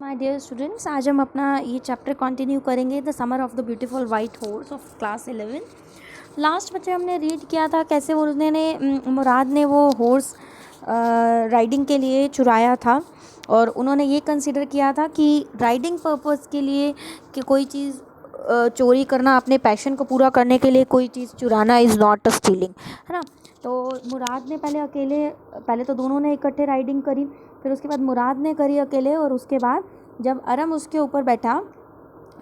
My dear students, आज हम अपना ये चैप्टर कंटिन्यू करेंगे, the summer of the beautiful white horse of class 11। Last बच्चे हमने रीड किया था कैसे मुराद ने वो हॉर्स राइडिंग के लिए चुराया था, और उन्होंने ये कंसिडर किया था कि राइडिंग पर्पस के लिए कि कोई चीज़ चोरी करना, अपने पैशन को पूरा करने के लिए कोई चीज़ चुराना इज़ नॉट अ स्टीलिंग, है ना। तो मुराद ने पहले तो दोनों ने इकट्ठे राइडिंग करी, फिर उसके बाद मुराद ने करी अकेले, और उसके बाद जब अरम उसके ऊपर बैठा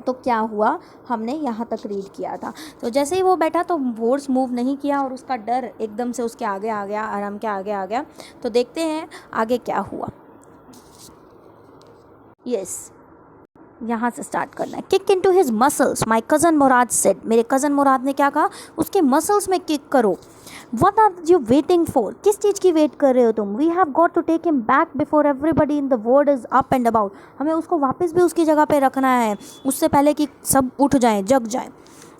तो क्या हुआ हमने यहाँ तक रीड किया था। तो जैसे ही वो बैठा तो हॉर्स मूव नहीं किया और उसका डर एकदम से उसके आगे आ गया, अरम के आगे आ गया। तो देखते हैं आगे क्या हुआ। यस, यहाँ से स्टार्ट करना है। Kick into his muscles my cousin Murad said, मेरे कज़न मुराद ने क्या कहा, उसके मसल्स में किक करो। What are you waiting for? किस चीज़ की वेट कर रहे हो तुम? We have got to take him back before everybody in the world is up and about. हमें उसको वापस भी उसकी जगह पे रखना है, उससे पहले कि सब उठ जाएं, जग जाएं।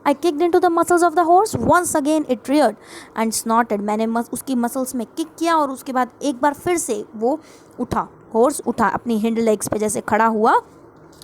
I kicked into the muscles of the horse. Once again it reared and snorted. मैंने उसकी मसल्स में किक किया और उसके बाद एक बार फिर से वो उठा, हॉर्स उठा, अपनी हिंड लेग्स पे जैसे खड़ा हुआ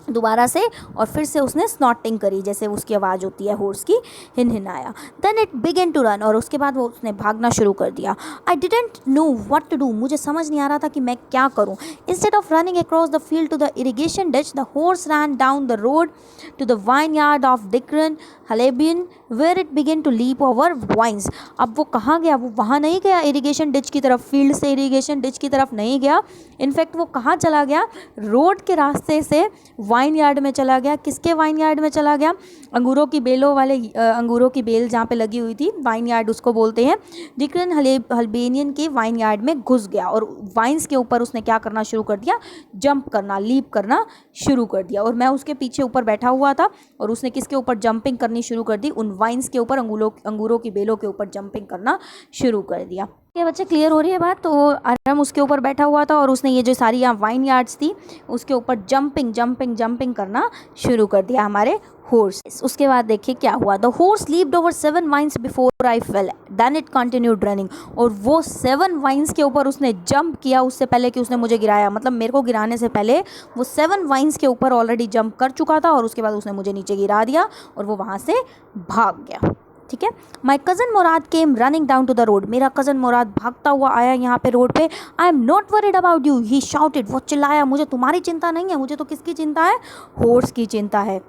दोबारा से, और फिर से उसने स्नॉटिंग करी, जैसे उसकी आवाज़ होती है हॉर्स की, हिनहिनाया। Then it began to run, और उसके बाद वो उसने भागना शुरू कर दिया। I didn't know what to do, मुझे समझ नहीं आ रहा था कि मैं क्या करूं। Instead of running across the field to the irrigation ditch, the horse ran down the road to the vineyard of Dikran Halabian where it began to leap over vines. अब वो कहाँ गया? वो वहाँ नहीं गया इरीगेशन डिच की तरफ, फील्ड से इरीगेशन डिच की तरफ नहीं गया। इनफैक्ट वो कहाँ चला गया? रोड के रास्ते से वाइन यार्ड में चला गया। किसके वाइन यार्ड में चला गया? अंगूरों की बेलों वाले, अंगूरों की बेल जहाँ पे लगी हुई थी, वाइन यार्ड उसको बोलते हैं। डिकरन हल्बेनियन के वाइन यार्ड में घुस गया और वाइन्स के ऊपर उसने क्या करना शुरू कर दिया? जंप करना, लीप करना शुरू कर दिया। और मैं उसके पीछे ऊपर बैठा हुआ था और उसने किसके ऊपर जंपिंग करनी शुरू कर दी? उन वाइन्स के ऊपर, अंगूरों की बेलों के ऊपर जंपिंग करना शुरू कर दिया। ये बच्चे क्लियर हो रही है बात? तो अरम उसके ऊपर बैठा हुआ था और उसने ये जो सारी यहाँ वाइन यार्ड्स थी उसके ऊपर जंपिंग करना शुरू कर दिया हमारे हॉर्स। उसके बाद देखिए क्या हुआ। The horse leaped over 7 vines before I fell, then it continued running. और वो 7 वाइन्स के ऊपर उसने जंप किया उससे पहले कि उसने मुझे गिराया, मतलब मेरे को गिराने से पहले वो 7 वाइन्स के ऊपर ऑलरेडी जंप कर चुका था और उसके बाद उसने मुझे नीचे गिरा दिया और वो वहाँ से भाग गया। ठीक है। My cousin Murad came running down to the road, मेरा कज़न मुराद भागता हुआ आया यहाँ पे रोड पे। I am not worried about you, he shouted, वो चिल्लाया, मुझे तुम्हारी चिंता नहीं है, मुझे तो किसकी चिंता है? हॉर्स की चिंता है।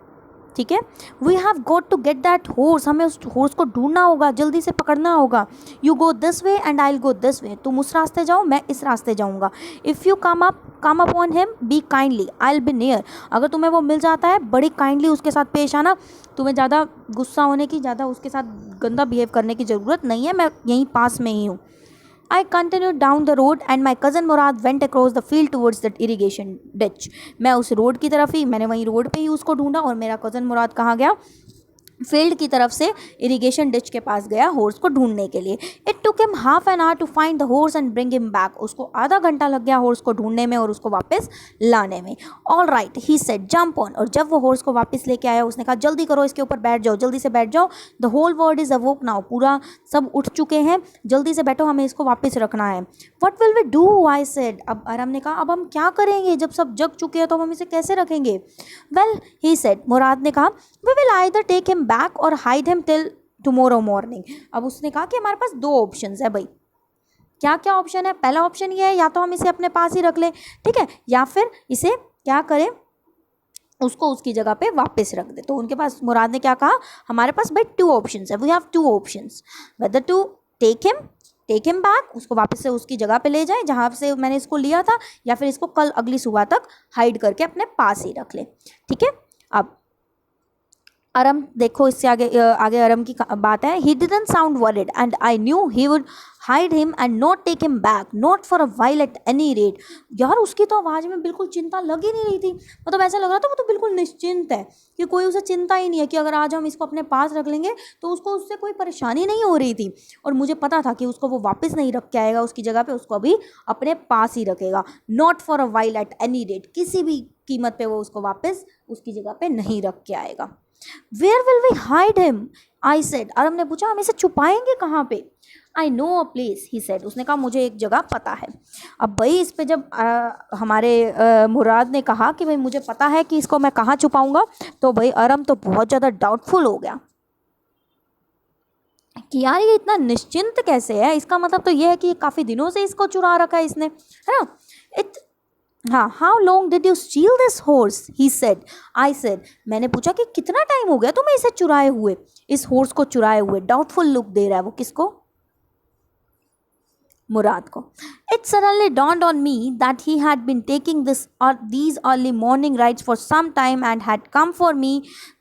ठीक है। We have got to get that horse, हमें उस हॉर्स को ढूंढना होगा, जल्दी से पकड़ना होगा। You go this way and I will go this way, तुम उस रास्ते जाओ, मैं इस रास्ते जाऊँगा। If you come upon him B kindly I will be near, अगर तुम्हें वो मिल जाता है बड़ी काइंडली उसके साथ पेश आना, तुम्हें ज़्यादा गुस्सा होने की, ज़्यादा उसके साथ गंदा बिहेव करने की ज़रूरत नहीं है, मैं यहीं पास में ही हूँ। I continued down the road and my cousin Murad went across the field towards that irrigation ditch. मैं उस रोड की तरफ ही, मैंने वहीं रोड पे ही उसको ढूंढा और मेरा कज़न मुराद कहाँ गया? फील्ड की तरफ से इरिगेशन डिच के पास गया हॉर्स को ढूंढने के लिए। It took him half an hour to find the horse and bring him back, उसको आधा घंटा लग गया हॉर्स को ढूंढने में और उसको वापस लाने में। All right he said jump on, और जब वो हॉर्स को वापस लेके आया उसने कहा जल्दी करो, इसके ऊपर बैठ जाओ, जल्दी से बैठ जाओ। The whole world is awake now, पूरा सब उठ चुके हैं, जल्दी से बैठो, हमें इसको वापस रखना है। What will we do? I said, अब अरम ने कहा अब हम क्या करेंगे, जब सब जग चुके हैं तो हम इसे कैसे रखेंगे? वेल ही सेड, मुराद ने कहा, we will either take him back or hide him till tomorrow morning. अब उसने कहा कि हमारे पास 2 ऑप्शंस है भाई। क्या क्या ऑप्शन है? पहला ऑप्शन ये है, या तो हम इसे अपने पास ही रख लें, ठीक है, या फिर इसे क्या करें, उसको उसकी जगह पे वापस रख दे। तो उनके पास, मुराद ने क्या कहा, हमारे पास भाई 2 ऑप्शंस है, we have 2 options, whether to take him back, उसको वापस से उसकी जगह पे ले जाएं जहाँ से मैंने इसको लिया था, या फिर इसको कल अगली सुबह तक हाइड करके अपने पास ही रख ले। ठीक है। अब अरम देखो, इससे आगे अरम की बात है। He didn't sound worried and I knew he would hide him and not take him back, not for a while at any rate. यार उसकी तो आवाज़ में बिल्कुल चिंता लग ही नहीं रही थी, मतलब ऐसा लग रहा था वो तो बिल्कुल निश्चिंत है कि कोई उसे चिंता ही नहीं है कि अगर आज हम इसको अपने पास रख लेंगे तो उसको उससे कोई परेशानी नहीं हो रही थी। और मुझे पता था कि उसको वो वापस नहीं रख के आएगा उसकी जगह पे, उसको अभी अपने पास ही रखेगा। Not for a while at any rate, किसी भी कीमत पे वो उसको वापस उसकी जगह पे नहीं रख के आएगा। Where will we hide him? I said. अरम ने पूछा हम इसे छुपाएंगे कहाँ पे? I know a place, he said, उसने कहा मुझे एक जगह पता है। अब भाई इस पे जब हमारे मुराद ने कहा कि भाई मुझे पता है कि इसको मैं कहाँ छुपाऊंगा, तो भाई अरम तो बहुत ज़्यादा डाउटफुल हो गया कि यार ये इतना निश्चिंत कैसे है, इसका मतलब तो ये है कि काफ़ी दिनों से इसको चुरा रखा है इसने, है ना। इट हाँ, how long did you steel this horse, he said, I said, मैंने पूछा कि कितना टाइम हो गया तुम्हें इसे चुराए हुए, इस हॉर्स को चुराए हुए। डाउटफुल लुक दे रहा है वो, किसको, मुराद को। It suddenly dawned on me that he had been taking these early morning rides for some time and had come for me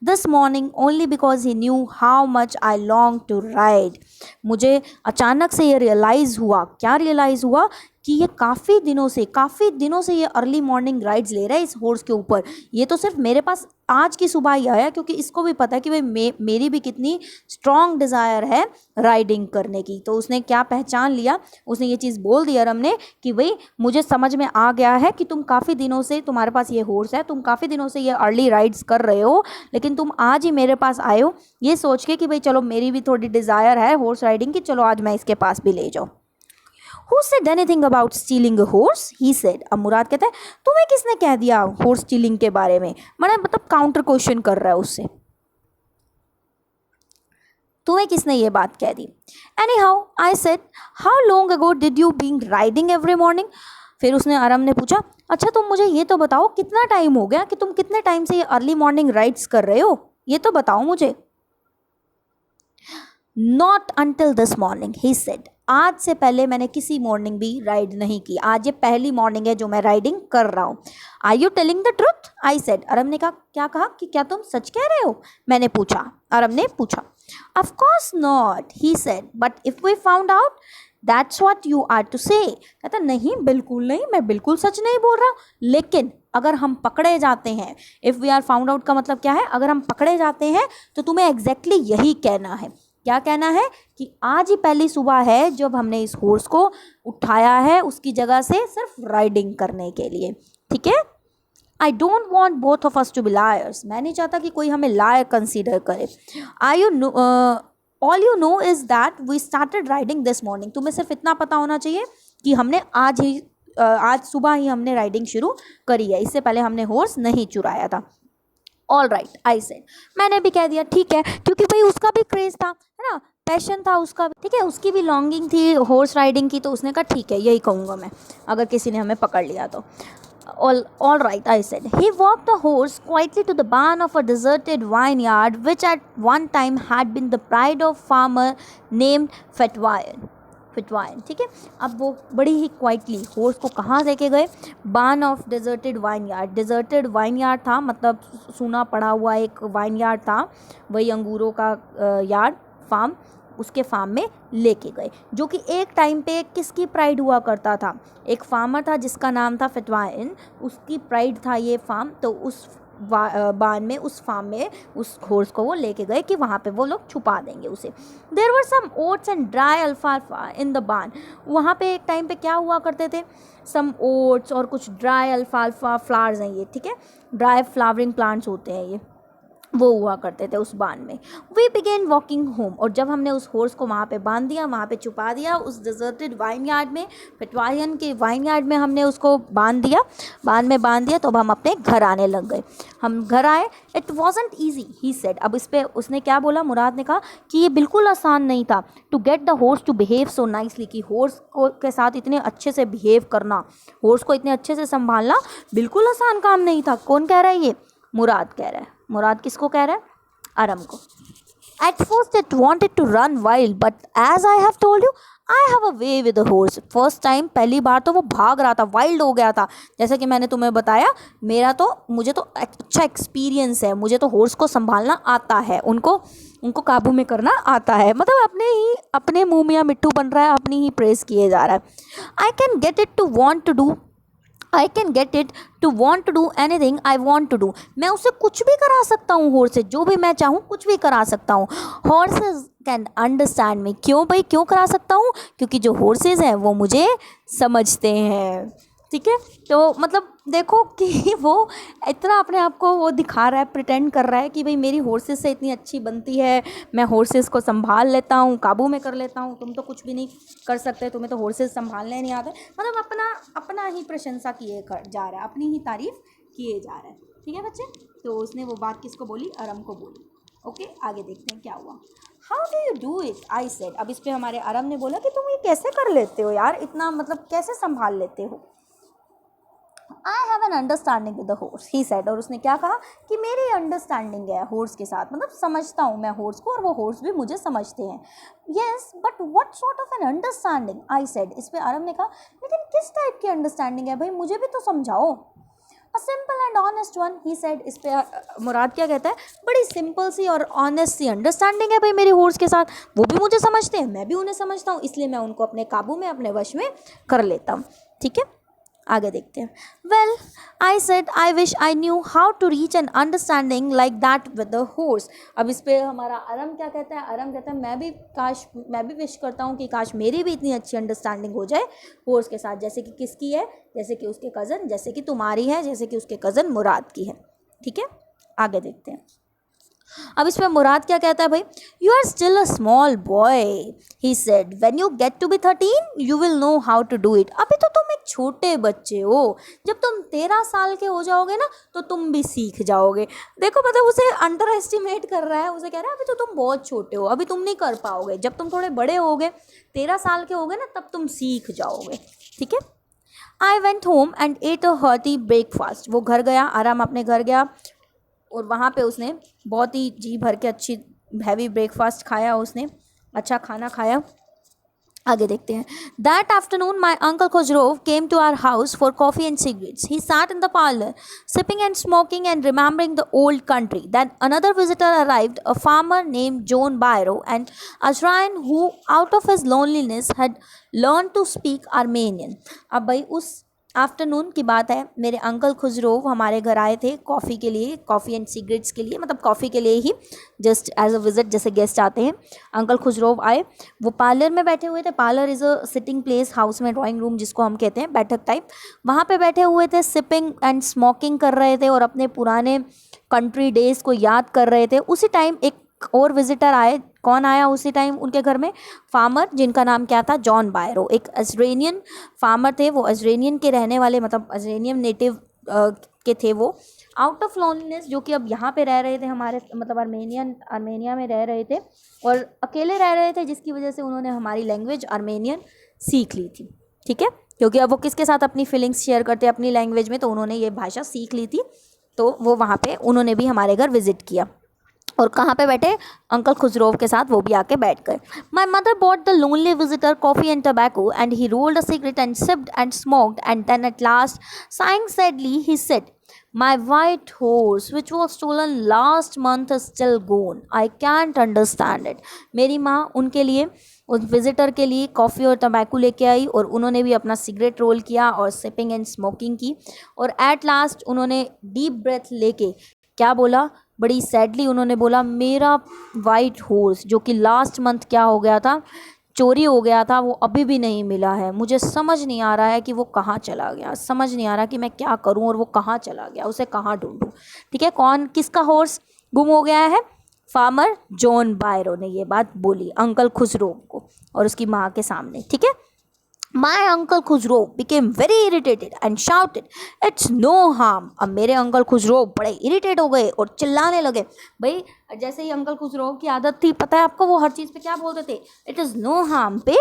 this morning only because he knew how much I longed to ride. मुझे अचानक से ये realise हुआ, क्या realise हुआ, कि ये काफ़ी दिनों से ये अर्ली मॉर्निंग राइड्स ले रहा है इस हॉर्स के ऊपर। ये तो सिर्फ मेरे पास आज की सुबह ही आया, क्योंकि इसको भी पता है कि भाई मेरी भी कितनी स्ट्रॉन्ग डिज़ायर है राइडिंग करने की। तो उसने क्या पहचान लिया, उसने ये चीज़ बोल दी अरम ने कि भाई मुझे समझ में आ गया है कि तुम काफ़ी दिनों से, तुम्हारे पास ये हॉर्स है, तुम काफ़ी दिनों से ये अर्ली राइड्स कर रहे हो, लेकिन तुम आज ही मेरे पास आए हो ये सोच के कि भाई चलो मेरी भी थोड़ी डिज़ायर है हॉर्स राइडिंग की, चलो आज मैं इसके पास भी ले जाऊँ। Who said anything about stealing a horse? He said. अब मुराद कहता है तुम्हें किसने कह दिया हॉर्स स्टीलिंग के बारे में, मतलब काउंटर क्वेश्चन कर रहा है उससे, तुम्हें किसने ये बात कह दी। Anyhow, I said, how long ago did you been riding every morning? फिर उसने अरम ने पूछा अच्छा तुम मुझे ये तो बताओ कितना टाइम हो गया, कि तुम कितने टाइम से ये अर्ली मॉर्निंग राइड्स कर रहे हो, ये तो बताओ मुझे। Not until this morning, he said. आज से पहले मैंने किसी मॉर्निंग भी राइड नहीं की, आज ये पहली मॉर्निंग है जो मैं राइडिंग कर रहा हूँ। Are you telling the truth? I said. अरम ने कहा क्या कहा, कि क्या तुम सच कह रहे हो, मैंने पूछा, अरम ने पूछा। Of course not, he said. But if we found out, that's what you are to say. कहता नहीं, बिल्कुल नहीं, मैं बिल्कुल सच नहीं बोल रहा, लेकिन अगर हम पकड़े जाते हैं, if we are found out का मतलब क्या है, अगर हम पकड़े जाते हैं तो तुम्हें एग्जैक्टली यही कहना है। क्या कहना है, कि आज ही पहली सुबह है जब हमने इस हॉर्स को उठाया है उसकी जगह से सिर्फ राइडिंग करने के लिए, ठीक है। I don't want both of us to be liars, मैं नहीं चाहता कि कोई हमें लायर कंसिडर करे। All you know is that we started riding this morning, तुम्हें सिर्फ इतना पता होना चाहिए कि हमने आज सुबह ही हमने राइडिंग शुरू करी है, इससे पहले हमने हॉर्स नहीं चुराया था। ऑल राइट, आई सेड, मैंने भी कह दिया ठीक है, क्योंकि भाई उसका भी क्रेज़ था, है ना, पैशन था उसका, ठीक है, उसकी भी लॉन्गिंग थी हॉर्स राइडिंग की, तो उसने कहा ठीक है यही कहूँगा मैं अगर किसी ने हमें पकड़ लिया तो। All right, I said. He walked the horse quietly to the barn of a deserted vineyard, which at one time had been the pride of farmer named Fetwayan. ठीक है। अब वो बड़ी ही क्वाइटली हॉर्स को कहाँ लेके गए, barn of deserted vineyard. Deserted vineyard था मतलब सूना पड़ा हुआ एक वाइनयार्ड था, वही अंगूरों का यार्ड, फार्म, उसके फार्म में लेके गए, जो कि एक टाइम पे किसकी प्राइड हुआ करता था, एक फार्मर था जिसका नाम था फेटवाइन, उसकी प्राइड था ये फार्म। तो उस बान में, उस फार्म में उस हॉर्स को वो लेके गए कि वहाँ पे वो लोग छुपा देंगे उसे। There were some oats and dry अल्फाल्फा इन द बान, वहाँ पे एक टाइम पे क्या हुआ करते थे, सम ओट्स और कुछ ड्राई अल्फाल्फा फ्लावर्स हैं ये, ठीक है, ड्राई फ्लावरिंग प्लांट्स होते हैं ये, वो हुआ करते थे उस बान में। वी बिगेन वॉकिंग होम, और जब हमने उस हॉर्स को वहाँ पे बांध दिया, वहाँ पे छुपा दिया उस डिजर्टेड वाइनयार्ड में, पेटवायन के वाइनयार्ड में हमने उसको बांध दिया, तो अब हम अपने घर आने लग गए। हम घर आए, it wasn't easy, he said. अब इस पर उसने क्या बोला, मुराद ने कहा कि ये बिल्कुल आसान नहीं था, to get the horse to behave so nicely, कि हॉर्स को के साथ इतने अच्छे से बिहेव करना, हॉर्स को इतने अच्छे से संभालना बिल्कुल आसान काम नहीं था। कौन कह रहा है ये, मुराद कह रहा है। मुराद किसको कह रहा है, अरम को। At first it wanted to run wild, but as I have told you, I have a way with the horse. First time, पहली बार तो वो भाग रहा था, वाइल्ड हो गया था, जैसा कि मैंने तुम्हें बताया, मुझे तो अच्छा एक्सपीरियंस है, मुझे तो हॉर्स को संभालना आता है, उनको काबू में करना आता है, मतलब अपने मुँह में मिट्टू बन रहा है, अपनी ही प्रेस किए जा रहा है। I can get it to want to do anything I want to do. मैं उसे कुछ भी करा सकता हूँ, हॉर्स से जो भी मैं चाहूँ कुछ भी करा सकता हूँ। Horses can understand me. क्यों भाई, क्यों करा सकता हूँ, क्योंकि जो हॉर्सेस हैं वो मुझे समझते हैं। ठीक है। तो मतलब देखो कि वो इतना अपने आप को वो दिखा रहा है, प्रिटेंड कर रहा है कि भाई मेरी हॉर्सेस से इतनी अच्छी बनती है, मैं हॉर्सेस को संभाल लेता हूँ, काबू में कर लेता हूँ, तुम तो कुछ भी नहीं कर सकते, तुम्हें तो हॉर्सेस संभालने नहीं आते। मतलब अपना अपना ही प्रशंसा किए जा रहा है, अपनी ही तारीफ किए जा रहा है। ठीक है बच्चे, तो उसने वो बात किसको बोली, अरम को बोली। ओके, आगे देखते हैं क्या हुआ। How do you do it, I said. अब इस पर हमारे अरम ने बोला कि तुम ये कैसे कर लेते हो यार, इतना मतलब कैसे संभाल लेते हो। I have an understanding with the horse, he said. और उसने क्या कहा कि मेरी अंडरस्टैंडिंग है हॉर्स के साथ, मतलब समझता हूँ मैं हॉर्स को और वो हॉर्स भी मुझे समझते हैं। Yes but what sort of an understanding, I said. इस पर आरम ने कहा लेकिन किस टाइप की अंडरस्टैंडिंग है भाई, मुझे भी तो समझाओ। A simple and honest one, he said. इस पर मुराद क्या कहता है, बड़ी सिंपल सी और ऑनेस्ट सी अंडरस्टैंडिंग है भाई मेरे हॉर्स के साथ, वो भी मुझे समझते हैं, मैं भी उन्हें समझता हूँ, इसलिए मैं उनको अपने काबू में, अपने वश में कर लेता हूँ। ठीक है, आगे देखते हैं। Well I said I wish I knew how to reach an understanding like that with the horse. अब इस पे हमारा अरम क्या कहता है, अरम कहता है मैं भी विश करता हूँ कि काश मेरी भी इतनी अच्छी अंडरस्टैंडिंग हो जाए हॉर्स के साथ, जैसे कि किसकी है, जैसे कि उसके कज़न, जैसे कि तुम्हारी है, जैसे कि उसके कज़न मुराद की है। ठीक है, आगे देखते हैं। अब इस पर मुराद क्या कहता है भाई, you are still a small boy, he said, when you get to be 13 you will know how to do it. अभी तो तुम एक छोटे बच्चे हो, जब तुम 13 साल के हो जाओगे ना तो तुम भी सीख जाओगे। देखो मतलब उसे अंडर एस्टिमेट कर रहा है, उसे कह रहा है अभी तो तुम बहुत छोटे हो, अभी तुम नहीं कर पाओगे, जब तुम थोड़े बड़े होगे, 13 साल के होगे ना, तब तुम सीख जाओगे। ठीक है, I went home and at a hearty breakfast. वो घर गया, आराम अपने घर गया और वहाँ पे उसने बहुत ही जी भर के अच्छी हैवी ब्रेकफास्ट खाया, उसने अच्छा खाना खाया। आगे देखते हैं। That afternoon my uncle Khosrove came to our house for coffee and cigarettes. He sat in the parlor, sipping and smoking and remembering the old country. Then another visitor arrived, a farmer named John Byro, and Azrain, who out of his loneliness had learned to speak Armenian. अब भाई उस afternoon की बात है, मेरे uncle खुजरोव हमारे घर आए थे कॉफ़ी के लिए, कॉफ़ी एंड सिगरेट्स के लिए, मतलब कॉफ़ी के लिए ही, जस्ट एज अ विजिट, जैसे गेस्ट आते हैं। अंकल खुजरोव आए, वो पार्लर में बैठे हुए थे। Parlour is a sitting place, house में ड्राइंग रूम जिसको हम कहते हैं, बैठक टाइप। वहाँ पे बैठे हुए थे, सिपिंग एंड स्मोकिंग कर रहे थे और अपने पुराने कंट्री डेज़ को याद कर रहे थे। उसी टाइम एक और विजिटर आए। कौन आया उसी टाइम उनके घर में, फार्मर, जिनका नाम क्या था, जॉन बायरो। एक अजरेनियन फार्मर थे, वो अजरेनियन के रहने वाले, मतलब अजरेनियन नेटिव के थे वो। आउट ऑफ लोनलीनेस, जो कि अब यहाँ पे रह रहे थे हमारे, मतलब आर्मेनिया में रह रहे थे और अकेले रह रहे थे, जिसकी वजह से उन्होंने हमारी लैंग्वेज आर्मेनियन सीख ली थी। ठीक है, क्योंकि अब वो किसके साथ अपनी फीलिंग्स शेयर करते अपनी लैंग्वेज में, तो उन्होंने ये भाषा सीख ली थी। तो वो वहाँ पे उन्होंने भी हमारे घर विजिट किया और कहाँ पे बैठे, अंकल खुजरोव के साथ वो भी आके बैठ गए। My mother bought the lonely visitor coffee and tobacco and he rolled a cigarette and sipped and smoked and then at last sighing sadly he said, My white horse, which was stolen last month, is still gone. I can't understand it. मेरी माँ उनके लिए, उस visitor के लिए coffee और तंबाकू लेके आई और उन्होंने भी अपना सिगरेट रोल किया और सिपिंग एंड स्मोकिंग की और एट लास्ट उन्होंने डीप ब्रेथ लेके क्या बोला, बड़ी सैडली उन्होंने बोला, मेरा वाइट हॉर्स जो कि लास्ट मंथ क्या हो गया था, चोरी हो गया था, वो अभी भी नहीं मिला है। मुझे समझ नहीं आ रहा है कि वो कहाँ चला गया, समझ नहीं आ रहा कि मैं क्या करूं और वो कहाँ चला गया, उसे कहाँ ढूंढूं। ठीक है, कौन, किसका हॉर्स गुम हो गया है, फार्मर जॉन बायरो ने ये बात बोली अंकल खुसरो को और उसकी माँ के सामने। ठीक है, My uncle खुजरो became very irritated and shouted, "It's no harm." अब मेरे अंकल खुजरो बड़े इरिटेट हो गए और चिल्लाने लगे। भाई जैसे ही अंकल खुजरो की आदत थी, पता है आपको, वो हर चीज़ पे क्या बोलते थे, इट इज़ नो हार्म, पे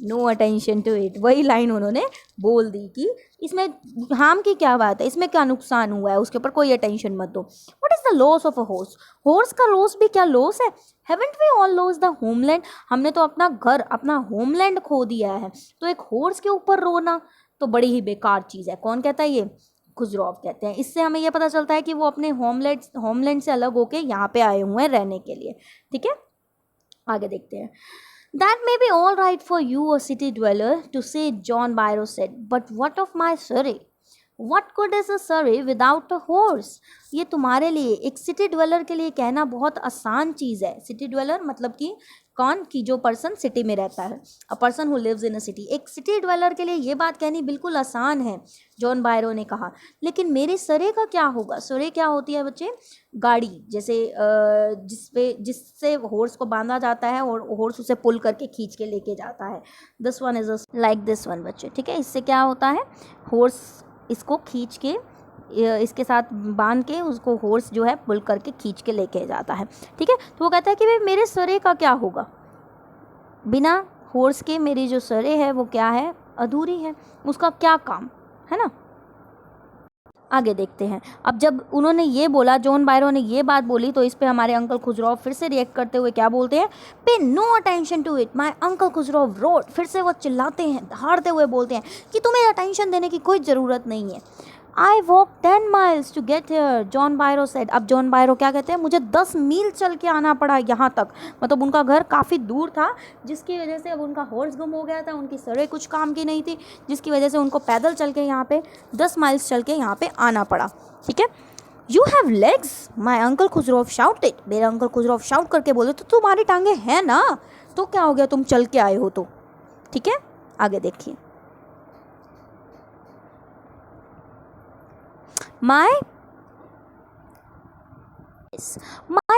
नो अटेंशन टू इट। वही लाइन उन्होंने बोल दी कि इसमें हार्म की क्या बात है, इसमें क्या नुकसान हुआ है, उसके ऊपर कोई अटेंशन मत दो। What is the loss of a horse, horse का लॉस भी क्या लॉस है, haven't we all loss the homeland, हमने तो अपना घर, अपना होमलैंड खो दिया है, तो एक हॉर्स के ऊपर रोना तो बड़ी ही बेकार चीज़ है। कौन कहता है ये, खुजरोव कहते हैं। इससे हमें यह पता चलता है कि वो अपने होमलैंड से अलग होके यहाँ पे आए हुए हैं रहने के लिए। ठीक है, आगे देखते हैं। That may be all right for you, a city dweller, to say, John Byro said, but what of my Surrey? What good is a Surrey without a horse? ये तुम्हारे लिए, एक सिटी ड्वेलर के लिए कहना बहुत आसान चीज़ है। सिटी ड्वेलर मतलब कि कौन कि जो पर्सन सिटी में रहता है, a person who lives in a city. एक सिटी ड्वेलर के लिए ये बात कहनी बिल्कुल आसान है, जॉन बायरो ने कहा। लेकिन मेरे सरे का क्या होगा? सरे क्या होती है बच्चे? गाड़ी, जैसे जिससे हॉर्स को बांधा जाता है और हॉर्स उसे पुल करके खींच के लेके जाता है। This one is like this one बच्चे, ठीक है। इससे क्या होता है, हॉर्स इसको खींच के इसके साथ बांध के उसको हॉर्स जो है पुल करके खींच के लेके जाता है, ठीक है। तो वो कहता है कि भाई मेरे सरे का क्या होगा? बिना हॉर्स के मेरी जो सरे है वो क्या है? अधूरी है, उसका क्या काम है ना। आगे देखते हैं। अब जब उन्होंने ये बोला, जॉन बायरो ने ये बात बोली, तो इस पे हमारे अंकल खुजराव फिर से रिएक्ट करते हुए क्या बोलते हैं? Pay no attention to it my uncle Khosrove roared. फिर से वो चिल्लाते हैं, दहाड़ते हुए बोलते हैं कि तुम्हें अटेंशन देने की कोई ज़रूरत नहीं है। I walk 10 miles to get here, John Byro said. अब जॉन बायरो क्या कहते हैं? मुझे 10 मील चल के आना पड़ा यहाँ तक। मतलब उनका घर काफ़ी दूर था, जिसकी वजह से अब उनका हॉर्स गुम हो गया था, उनकी सड़ें कुछ काम की नहीं थी, जिसकी वजह से उनको पैदल चल के यहाँ पे 10 miles चल के यहाँ पे आना पड़ा, ठीक है। You have legs my uncle Khosrove shouted. मेरे अंकल खुजरौफ शाउट करके बोले, तो तुम्हारी टांगे हैं ना, तो क्या हो गया, तुम चल के आए हो तो, ठीक है। आगे देखिए। My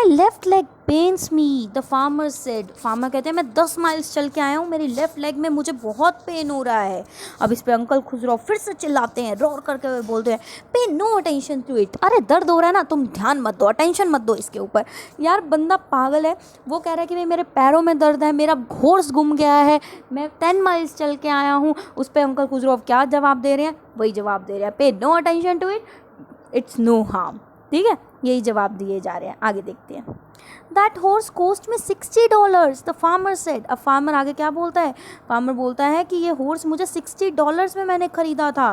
left leg pens me, the farmer said. Farmer कहते हैं मैं 10 miles चल के आया हूँ, मेरी लेफ्ट लेग में मुझे बहुत पेन हो रहा है। अब इस पे अंकल खुजराव फिर से चिल्लाते हैं, रोर करके हुए बोलते हैं, pay no attention to it. अरे दर्द हो रहा है ना, तुम ध्यान मत दो, अटेंशन मत दो इसके ऊपर। यार बंदा पागल है, वो कह रहा है कि भाई मेरे पैरों में दर्द है, मेरा हॉर्स गुम गया है, मैं 10 miles चल के आया हूँ। उस पर अंकल खुजराव क्या जवाब दे रहे हैं? वही जवाब दे रहे हैं, pay no attention to it, it's no harm, ठीक है। यही जवाब दिए जा रहे हैं। आगे देखते हैं। दैट हॉर्स कॉस्ट में $60, द फार्मर सेड। अब फार्मर आगे क्या बोलता है? फार्मर बोलता है कि ये हॉर्स मुझे $60 में मैंने ख़रीदा था।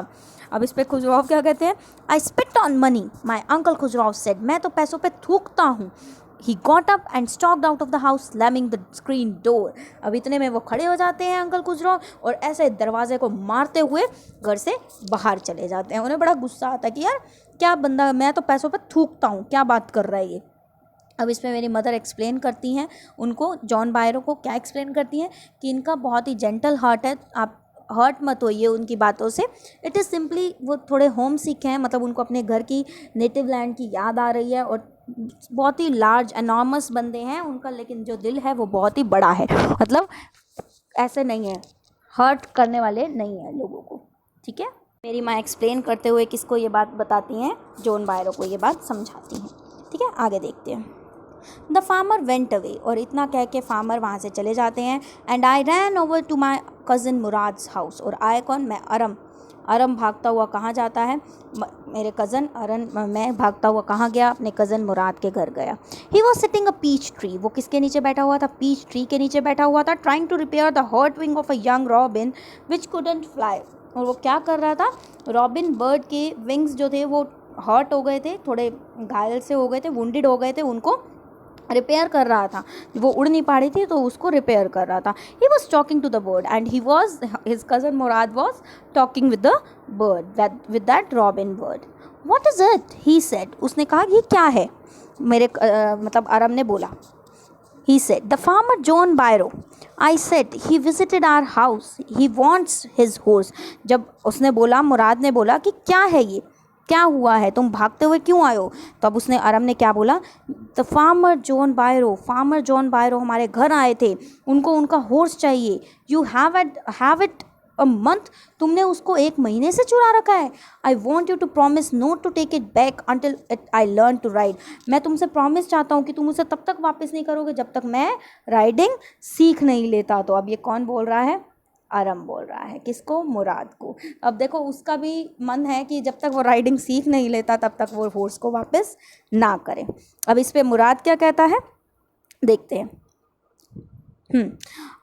अब इस पर खुजराव क्या कहते हैं? आई spit on money my uncle Khajuraho said. मैं तो पैसों पे थूकता हूँ। He got up and stalked out of the house, slamming the screen door. अब इतने में वो खड़े हो जाते हैं अंकल खुजराव, और ऐसे दरवाजे को मारते हुए घर से बाहर चले जाते हैं। उन्हें बड़ा गुस्सा आता है कि यार क्या बंदा, मैं तो पैसों पर थूकता हूँ, क्या बात कर रहा है ये। अब इसमें मेरी मदर एक्सप्लेन करती हैं उनको, जॉन बायरो को क्या एक्सप्लेन करती हैं कि इनका बहुत ही जेंटल हार्ट है, आप हर्ट मत होइए उनकी बातों से। इट इज़ सिंपली वो थोड़े होम सिक हैं, मतलब उनको अपने घर की नेटिव लैंड की याद आ रही है, और बहुत ही लार्ज एनॉर्मस बंदे हैं उनका, लेकिन जो दिल है वो बहुत ही बड़ा है, मतलब ऐसे नहीं है, हर्ट करने वाले नहीं हैं लोगों को, ठीक है। मेरी माँ एक्सप्लेन करते हुए किसको ये बात बताती हैं? जॉन बायरो को ये बात समझाती हैं, ठीक है। आगे देखते हैं। द फार्मर वेंट अवे, और इतना कह के फार्मर वहाँ से चले जाते हैं। And I ran over to my cousin Mourad's house, और आए कौन? मैं, अरम भागता हुआ कहाँ जाता है? मेरे कज़न मैं भागता हुआ कहाँ गया? अपने कज़न मुराद के घर गया। He was sitting a peach tree, वो किसके नीचे बैठा हुआ था? पीच ट्री के नीचे बैठा हुआ था। Trying to repair the hurt wing of a young robin which couldn't fly, और वो क्या कर रहा था? रॉबिन बर्ड के विंग्स जो थे वो हर्ट हो गए थे, थोड़े घायल से हो गए थे, वुंडेड हो गए थे, उनको रिपेयर कर रहा था। वो उड़ नहीं पा रही थी तो उसको रिपेयर कर रहा था। He was talking to the bird and his cousin Murad was talking with the bird, with that robin bird. What is it? He said, उसने कहा ये क्या है? मेरे मतलब अरम ने बोला। He said, the farmer John Byro. I said, he visited our house. He wants his horse. जब उसने बोला, मुराद ने बोला कि क्या है ये, क्या हुआ है, तुम भागते हुए क्यों आए हो? तो अब उसने, अरम ने क्या बोला? द फार्मर जॉन बायरो हमारे घर आए थे, उनको उनका हॉर्स चाहिए। You have it a month, तुमने उसको 1 महीने से चुरा रखा है। I want you to promise not to take it back until I learn to ride. मैं तुमसे प्रॉमिस चाहता हूँ कि तुम उसे तब तक वापस नहीं करोगे जब तक मैं राइडिंग सीख नहीं लेता। तो अब ये कौन बोल रहा है? अरम बोल रहा है। किसको? मुराद को। अब देखो उसका भी मन है कि जब तक वो राइडिंग सीख नहीं लेता तब तक वो हॉर्स को वापस ना करे। अब इस पे मुराद क्या कहता है, देखते हैं।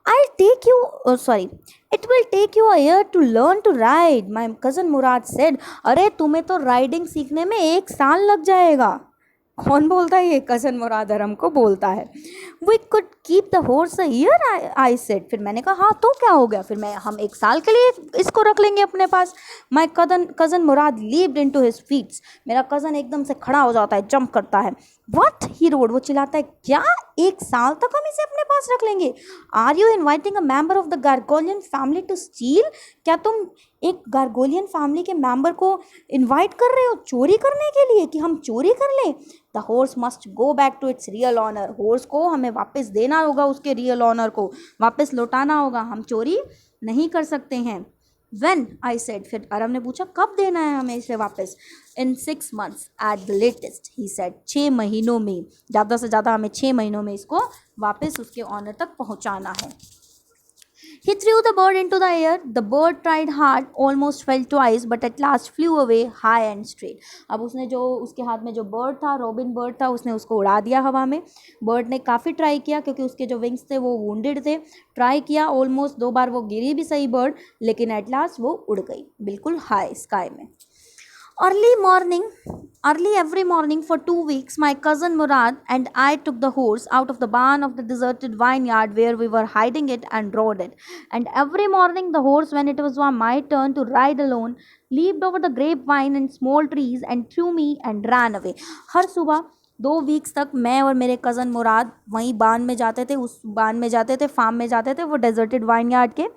I'll take you, it will take you a year to learn to ride, my cousin Murad said. अरे तुम्हें तो राइडिंग सीखने में 1 साल लग जाएगा। कौन बोलता है ये? कज़न मुराद अरम को बोलता है। We could keep the horse a year, I said. फिर मैंने कहा हाँ तो क्या हो गया, फिर हम 1 साल के लिए इसको रख लेंगे अपने पास। My cousin Murad leaped into his feet. मेरा कज़न एकदम से खड़ा हो जाता है, जंप करता है। What? He roared, वो चिल्लाता है, क्या 1 साल तक हम इसे अपने पास रख लेंगे? Are you inviting a member of the Garoghlanian family to steal? क्या तुम एक गार्गोलियन फैमिली के मेंबर को इन्वाइट कर रहे हो चोरी करने के लिए, कि हम चोरी कर लें? The horse must go back to its real owner. Horse को हमें वापस देना होगा, उसके रियल ऑनर को वापस लौटाना होगा, हम चोरी नहीं कर सकते हैं। When I said, फिर अरब ने पूछा कब देना है हमें इसे वापस? In 6 months at the latest, he said, 6 महीनों में, ज़्यादा से ज़्यादा हमें 6 महीनों में इसको वापस उसके ऑनर तक पहुंचाना है। He threw the bird into the air. The bird tried hard, almost fell twice, but at last flew away high and straight. अब उसने जो उसके हाथ में जो बर्ड था, रॉबिन बर्ड था, उसने उसको उड़ा दिया हवा में। बर्ड ने काफ़ी ट्राई किया क्योंकि उसके जो विंग्स थे वो वुंडेड थे। ट्राई किया ऑलमोस्ट 2 बार, वो गिरी भी सही बर्ड, लेकिन एट लास्ट वो उड़ गई बिल्कुल हाई स्काई में। Early every morning for 2 weeks, my cousin Murad and I took the horse out of the barn of the deserted vineyard where we were hiding it and rode it. And every morning the horse, when it was my turn to ride alone, leaped over the grapevine and small trees and threw me and ran away. हर सुबह 2 weeks तक मैं और मेरे cousin मुराद वहीं बान में जाते थे, उस बान में जाते थे, फार्म में जाते थे, वो डेजर्टेड वाइनयार्ड के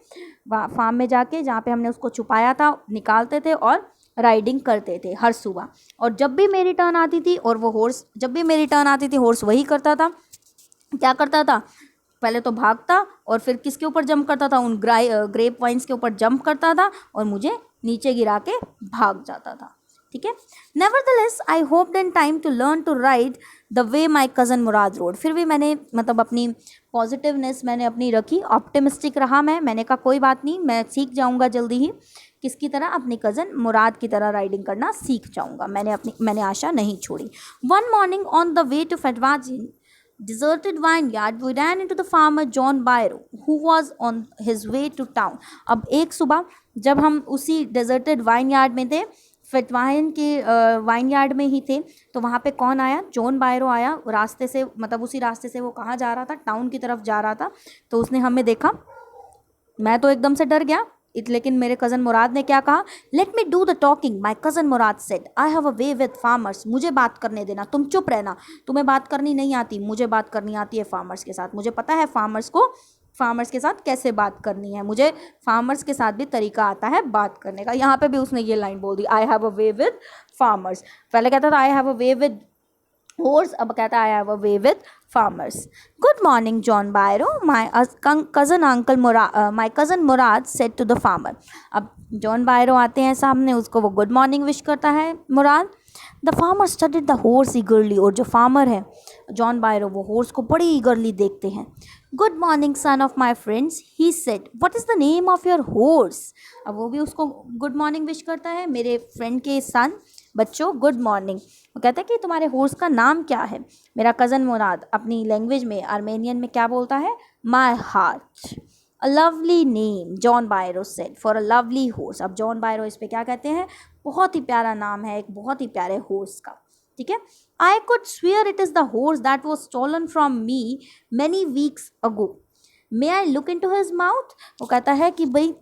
फार्म में जाके जहाँ पे हमने उसको छुपाया था, निकालते थे और राइडिंग करते थे हर सुबह। और जब भी मेरी टर्न आती थी और वो हॉर्स, जब भी मेरी टर्न आती थी हॉर्स वही करता था, क्या करता था, पहले तो भागता और फिर किसके ऊपर जंप करता था, उन ग्रेप वाइन्स के ऊपर जंप करता था और मुझे नीचे गिरा के भाग जाता था। ठीक है। Nevertheless I hoped in time to learn to ride the way my cousin Murad rode. फिर भी मैंने मतलब अपनी पॉजिटिवनेस मैंने अपनी रखी, ऑप्टिमिस्टिक रहा मैंने कहा कोई बात नहीं, मैं सीख जाऊंगा जल्दी ही, किसकी तरह, अपनी कज़न मुराद की तरह राइडिंग करना सीख जाऊंगा। मैंने आशा नहीं छोड़ी। One morning on the way to Fetvajian deserted vineyard, we ran into the farmer John Byro, who was on his way to town. अब एक सुबह जब हम उसी डेजर्टेड वाइनयार्ड में थे, फटवाइन के वाइनयार्ड में ही थे, तो वहाँ पे कौन आया, जॉन बायरो आया रास्ते से, मतलब उसी रास्ते से वो कहाँ जा रहा था, टाउन की तरफ जा रहा था। तो उसने हमें देखा, मैं तो एकदम से डर गया, लेकिन मेरे कज़न मुराद ने क्या कहा, let me do the talking, my cousin Murad said, I have a way with farmers, मुझे बात करने देना, तुम चुप रहना, तुम्हें बात करनी नहीं आती, मुझे बात करनी आती है फार्मर्स के साथ, मुझे पता है फार्मर्स के साथ कैसे बात करनी है, मुझे फार्मर्स के साथ भी तरीका आता है बात करने का। यहाँ पे भी उसने ये लाइन बोल दी, I have a way with farmers. पहले कहता था I have a way with horse, अब कहता है I have a way with farmers. Good morning, John Byro. My cousin Murad said to the farmer. अब जॉन बायरो आते हैं सामने, उसको वो गुड मॉर्निंग विश करता है Mourad. The farmer studied the horse eagerly, और जो फार्मर है जॉन बायरो, वो हॉर्स को बड़ी ईगरली देखते हैं। Good morning son of my friends, he said, what is the name of your horse. अब वो भी उसको गुड मॉर्निंग विश करता है, मेरे फ्रेंड के सन, बच्चों गुड मॉर्निंग। वो कहता है कि तुम्हारे हॉर्स का नाम क्या है। मेरा कज़न मुराद अपनी लैंग्वेज में, आर्मेनियन में क्या बोलता है, my heart. A lovely name, John Byro said, for a lovely horse. अब जॉन बायरो इस पे क्या कहते हैं, बहुत ही प्यारा नाम है एक बहुत ही प्यारे हॉर्स का। ठीक है। I could swear it is the horse that was stolen from me many weeks ago, may I look into his mouth. वो कहता है कि भाई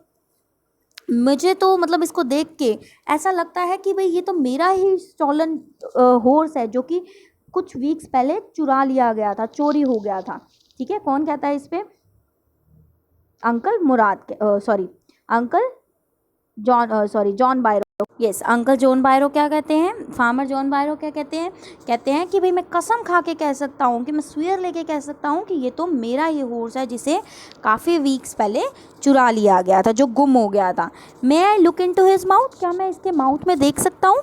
मुझे तो मतलब इसको देख के ऐसा लगता है कि भाई ये तो मेरा ही स्टॉलन हॉर्स है, जो कि कुछ वीक्स पहले चुरा लिया गया था, चोरी हो गया था। ठीक है। कौन कहता है इस पे, अंकल मुराद के, sorry uncle John बायरो, yes uncle John Byro क्या कहते हैं, फार्मर जॉन बायरो क्या कहते हैं कि भाई मैं कसम खा के कह सकता हूँ, कि मैं स्वेयर लेके कह सकता हूँ कि ये तो मेरा ही हॉर्स है, जिसे काफ़ी वीक्स पहले चुरा लिया गया था, जो गुम हो गया था। May I look into his mouth, क्या मैं इसके माउथ में देख सकता हूँ।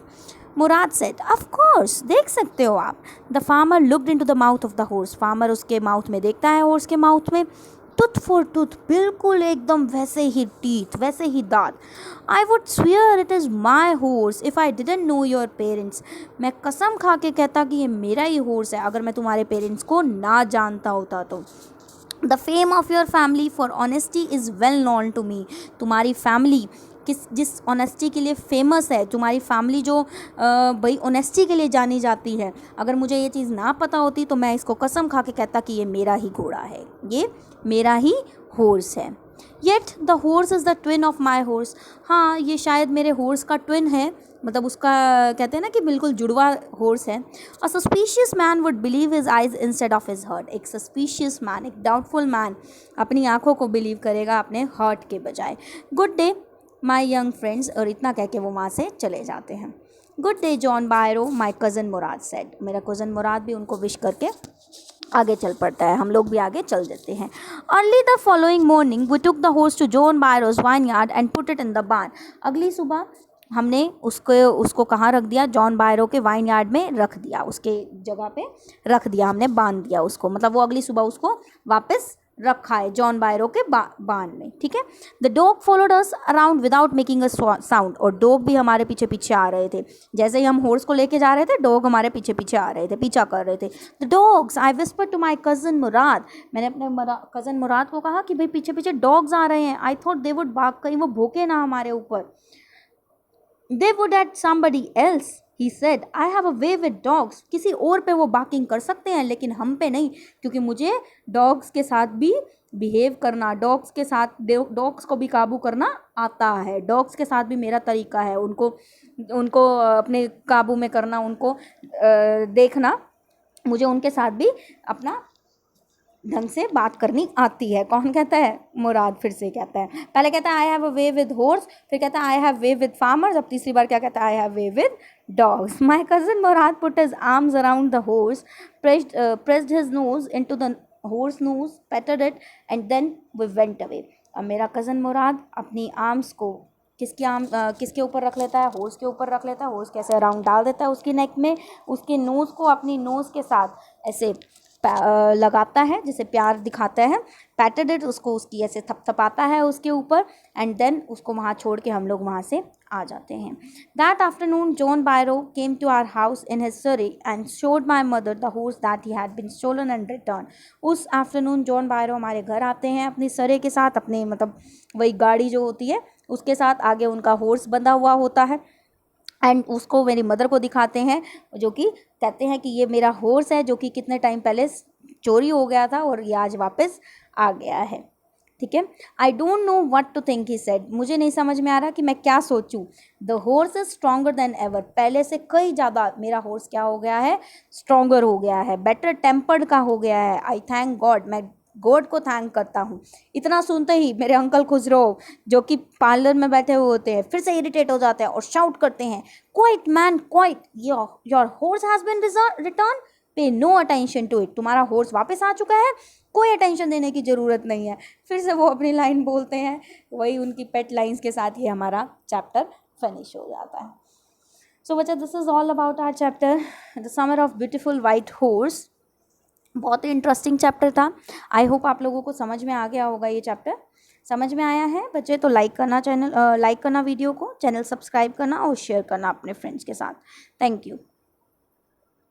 मुराद सेड, ऑफ कोर्स, देख सकते हो आप। The farmer looked into the mouth of the horse, farmer उसके माउथ में देखता है, हॉर्स के माउथ में, टूथ फॉर टूथ, बिल्कुल एकदम वैसे ही टीथ, वैसे ही दांत। I would swear it is my horse if I didn't know your parents, मैं कसम खा के कहता कि ये मेरा ही हॉर्स है, अगर मैं तुम्हारे पेरेंट्स को ना जानता होता तो। The fame of your family for honesty is well known to me, तुम्हारी फैमिली जिस ऑनेस्टी के लिए फेमस है, तुम्हारी फैमिली जो भाई ऑनेस्टी के लिए जानी जाती है, अगर मुझे ये चीज़ ना पता होती तो मैं इसको कसम खा के कहता कि ये मेरा ही घोड़ा है, ये मेरा ही हॉर्स है। Yet the horse is the twin of my horse, हाँ ये शायद मेरे हॉर्स का ट्विन है, मतलब उसका कहते हैं ना कि बिल्कुल जुड़वा हॉर्स है। A suspicious man would believe his eyes instead of his heart. एक सस्पिशियस मैन, एक डाउटफुल मैन अपनी आंखों को बिलीव करेगा अपने हर्ट के बजाय। Good day my young friends, और इतना कह के वो वहाँ से चले जाते हैं। गुड डे जॉन बायरो माई कज़न मुराद सेड। मेरा कज़न मुराद भी उनको विश करके आगे चल पड़ता है, हम लोग भी आगे चल देते हैं। Early the following morning we took the horse to John Byro's vineyard and put it in the barn. अगली सुबह हमने उसको कहाँ रख दिया? जॉन बायरो के वाइन यार्ड में रख दिया, उसके जगह पे रख दिया हमने, बांध दिया उसको, मतलब वो अगली सुबह उसको वापस रखा है जॉन बायरो के बान में, ठीक है। The dog followed us around without making a sound, और डॉग भी हमारे पीछे पीछे आ रहे थे। जैसे ही हम हॉर्स को लेके जा रहे थे, डॉग हमारे पीछे पीछे आ रहे थे, पीछा कर रहे थे। The dogs, I whisper to my cousin Mourad, मैंने अपने कज़न मुराद को कहा कि भाई पीछे पीछे डॉग्स आ रहे हैं। आई थॉट दे वुड बाग, कहीं वो भूखे ना हमारे ऊपर। They would at somebody else, he said. I have a way with dogs. किसी और पे वो बार्किंग कर सकते हैं लेकिन हम पे नहीं, क्योंकि मुझे डॉग्स के साथ भी बिहेव करना, डॉग्स के साथ डॉग्स को भी काबू करना आता है। डॉग्स के साथ भी मेरा तरीका है उनको उनको अपने काबू में करना, उनको देखना, मुझे उनके साथ भी अपना ढंग से बात करनी आती है। कौन कहता है? मुराद फिर से कहता है। पहले कहता है I have a way with horse, फिर कहता है I have way with farmers, अब तीसरी बार क्या कहता है? I have way with dogs. My cousin Mourad put his arms around the horse, pressed his nose into the horse nose, petted it and then we went away. अब मेरा cousin मुराद अपनी arms को किसके ऊपर रख लेता है? हॉर्स के ऊपर रख लेता है। हॉर्स कैसे अराउंड डाल देता है उसकी नेक में, उसके नोज़ को अपनी नोज़ के साथ ऐसे लगाता है, जिसे प्यार दिखाता है। पैटेड इट, उसको उसकी ऐसे थपथपाता है उसके ऊपर, एंड देन उसको वहाँ छोड़ के हम लोग वहाँ से आ जाते हैं। That afternoon John Byro came to our house in his surrey and showed my mother the horse that he had been stolen and return. उस आफ्टरनून जॉन बायरो हमारे घर आते हैं अपनी सरे के साथ, अपने मतलब वही गाड़ी जो होती है उसके साथ, आगे उनका हॉर्स बंधा हुआ होता है, एंड उसको मेरी मदर को दिखाते हैं, जो कि कहते हैं कि ये मेरा हॉर्स है जो कि कितने टाइम पहले चोरी हो गया था और ये आज वापस आ गया है, ठीक है। I don't know what to think, he said. मुझे नहीं समझ में आ रहा कि मैं क्या सोचूं। The horse is stronger than ever, पहले से कई ज़्यादा मेरा हॉर्स क्या हो गया है? स्ट्रॉन्गर हो गया है, बेटर टेम्पर्ड का हो गया है। आई थैंक गॉड, मैं गॉड को थैंक करता हूँ। इतना सुनते ही मेरे अंकल खुसरो, जो कि पार्लर में बैठे हुए होते हैं, फिर से इरिटेट हो जाते हैं और शाउट करते हैं, quiet man quiet, your horse has been return, pay no attention to it. तुम्हारा हॉर्स वापस आ चुका है, कोई अटेंशन देने की ज़रूरत नहीं है। फिर से वो अपनी लाइन बोलते हैं, वही उनकी पेट लाइन्स के साथ ये हमारा चैप्टर फिनिश हो जाता है। सो बच्चा, this is all about our chapter the summer of beautiful white horse. बहुत ही इंटरेस्टिंग चैप्टर था। आई होप आप लोगों को समझ में आ गया होगा ये चैप्टर। समझ में आया है बच्चे तो लाइक करना वीडियो को, चैनल सब्सक्राइब करना और शेयर करना अपने फ्रेंड्स के साथ। Thank you.